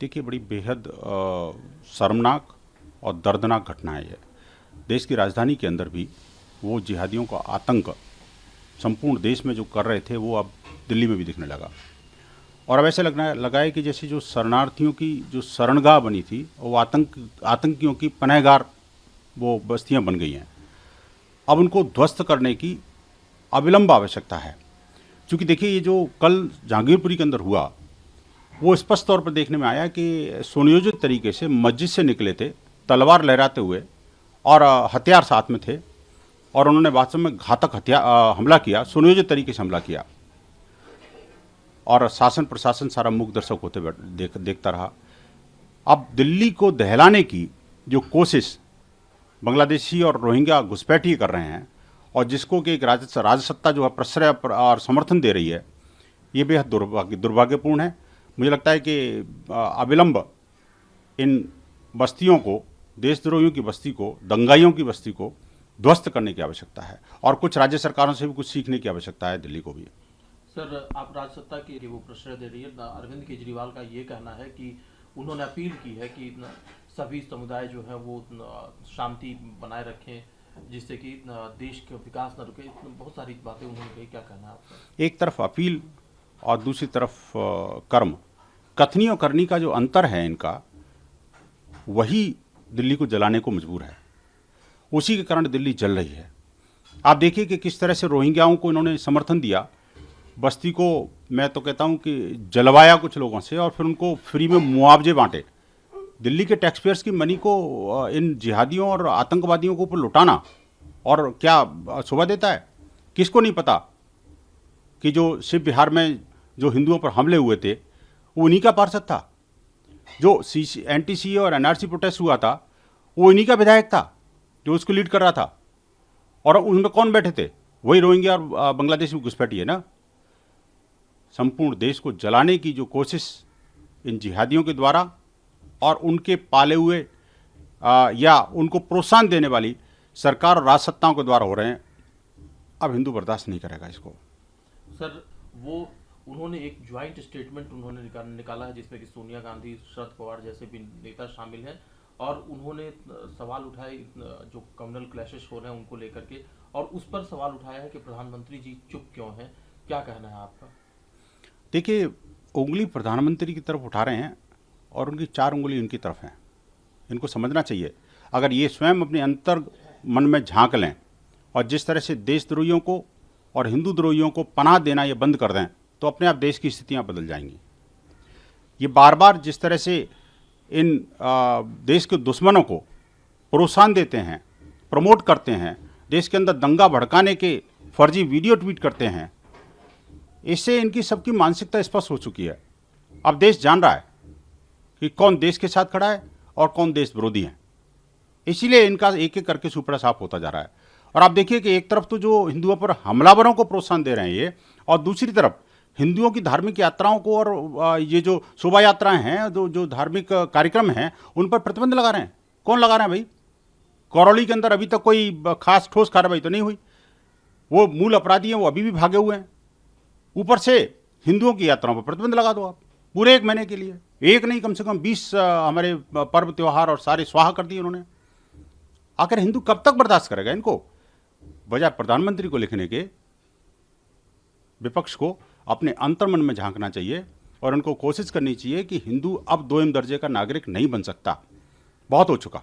देखिए, बड़ी बेहद शर्मनाक और दर्दनाक घटना है ये। देश की राजधानी के अंदर भी वो जिहादियों का आतंक संपूर्ण देश में जो कर रहे थे वो अब दिल्ली में भी दिखने लगा। और अब ऐसे लगना लगा है कि जैसे जो शरणार्थियों की जो शरणगाह बनी थी वो आतंकियों की पनाहगार वो बस्तियां बन गई हैं। अब उनको ध्वस्त करने की अविलंब आवश्यकता है। क्योंकि देखिए, ये जो कल जहांगीरपुरी के अंदर हुआ वो स्पष्ट तौर पर देखने में आया कि सुनियोजित तरीके से मस्जिद से निकले थे, तलवार लहराते हुए, और हथियार साथ में थे, और उन्होंने वास्तव में घातक हमला किया, सुनियोजित तरीके से हमला किया। और शासन प्रशासन सारा मूक दर्शक होते देखता रहा। अब दिल्ली को दहलाने की जो कोशिश बांग्लादेशी और रोहिंग्या घुसपैठी कर रहे हैं, और जिसको कि एक राजसत्ता जो है प्रश्रय और समर्थन दे रही है, ये बेहद दुर्भाग्यपूर्ण है। मुझे लगता है कि अविलंब इन बस्तियों को, देशद्रोहियों की बस्ती को, दंगाइयों की बस्ती को ध्वस्त करने की आवश्यकता है, और कुछ राज्य सरकारों से भी कुछ सीखने की आवश्यकता है दिल्ली को भी। सर, आप राजसत्ता की वो प्रश्रय दे रही है। अरविंद केजरीवाल का ये कहना है कि उन्होंने अपील की है कि सभी समुदाय जो है वो शांति बनाए रखें, जिससे कि देश का विकास न रुके। बहुत सारी बातें उन्होंने कही। क्या कहना है आपका? एक तरफ अपील और दूसरी तरफ कर्म, कथनी और करनी का जो अंतर है इनका, वही दिल्ली को जलाने को मजबूर है। उसी के कारण दिल्ली जल रही है। आप देखिए कि किस तरह से रोहिंग्याओं को इन्होंने समर्थन दिया, बस्ती को मैं तो कहता हूं कि जलवाया कुछ लोगों से, और फिर उनको फ्री में मुआवजे बांटे। दिल्ली के टैक्सपेयर्स की मनी को इन जिहादियों और आतंकवादियों के ऊपर लुटाना और क्या शोभा देता है? किसको नहीं पता कि जो शिव बिहार में जो हिंदुओं पर हमले हुए थे वो उन्हीं का पार्षद था। जो एनटीसी और एनआरसी प्रोटेस्ट हुआ था वो इन्हीं का विधायक था जो उसको लीड कर रहा था। और उनमें कौन बैठे थे? वही रोहिंग्या और बांग्लादेशी घुसपैठी है ना। संपूर्ण देश को जलाने की जो कोशिश इन जिहादियों के द्वारा और उनके पाले हुए या उनको प्रोत्साहन देने वाली सरकार और राजसत्ताओं के द्वारा हो रहे हैं, अब हिंदू बर्दाश्त नहीं करेगा इसको। सर, वो उन्होंने एक ज्वाइंट स्टेटमेंट उन्होंने निकाला है, जिसमें कि सोनिया गांधी, शरद पवार जैसे भी नेता शामिल हैं, और उन्होंने सवाल उठाए जो कम्युनल क्लैशेस हो रहे हैं उनको लेकर के, और उस पर सवाल उठाया है कि प्रधानमंत्री जी चुप क्यों हैं। क्या कहना है आपका? देखिए, उंगली प्रधानमंत्री की तरफ उठा रहे हैं और उनकी 4 उंगली इनकी तरफ हैं। इनको समझना चाहिए। अगर ये स्वयं अपने अंतर मन में झांक लें और जिस तरह से देशद्रोहियों को और हिंदू द्रोहियों को पनाह देना ये बंद कर दें, तो अपने आप देश की स्थितियां बदल जाएंगी। ये बार बार जिस तरह से इन देश के दुश्मनों को प्रोत्साहन देते हैं, प्रमोट करते हैं, देश के अंदर दंगा भड़काने के फर्जी वीडियो ट्वीट करते हैं, इससे इनकी सबकी मानसिकता स्पष्ट हो चुकी है। अब देश जान रहा है कि कौन देश के साथ खड़ा है और कौन देश विरोधी है। इसीलिए इनका एक एक करके सुपड़ा साफ होता जा रहा है। और आप देखिए कि एक तरफ तो जो हिंदुओं पर हमलावरों को प्रोत्साहन दे रहे हैं ये, और दूसरी तरफ हिंदुओं की धार्मिक यात्राओं को और ये जो शोभा यात्राएं हैं, जो धार्मिक कार्यक्रम हैं, उन पर प्रतिबंध लगा रहे हैं। कौन लगा रहे हैं भाई? करौली के अंदर अभी तक कोई खास ठोस कार्रवाई तो नहीं हुई। वो मूल अपराधी हैं, वो अभी भी भागे हुए हैं। ऊपर से हिंदुओं की यात्राओं पर प्रतिबंध लगा दो आप पूरे 1 महीने के लिए। एक नहीं, कम से कम 20 हमारे पर्व त्योहार और सारे स्वाहा कर दिए उन्होंने। आखिर हिंदू कब तक बर्दाश्त करेगा इनको? बजाय प्रधानमंत्री को लिखने के, विपक्ष को अपने अंतर्मन में झांकना चाहिए और उनको कोशिश करनी चाहिए कि हिंदू अब 2 दर्जे का नागरिक नहीं बन सकता। बहुत हो चुका।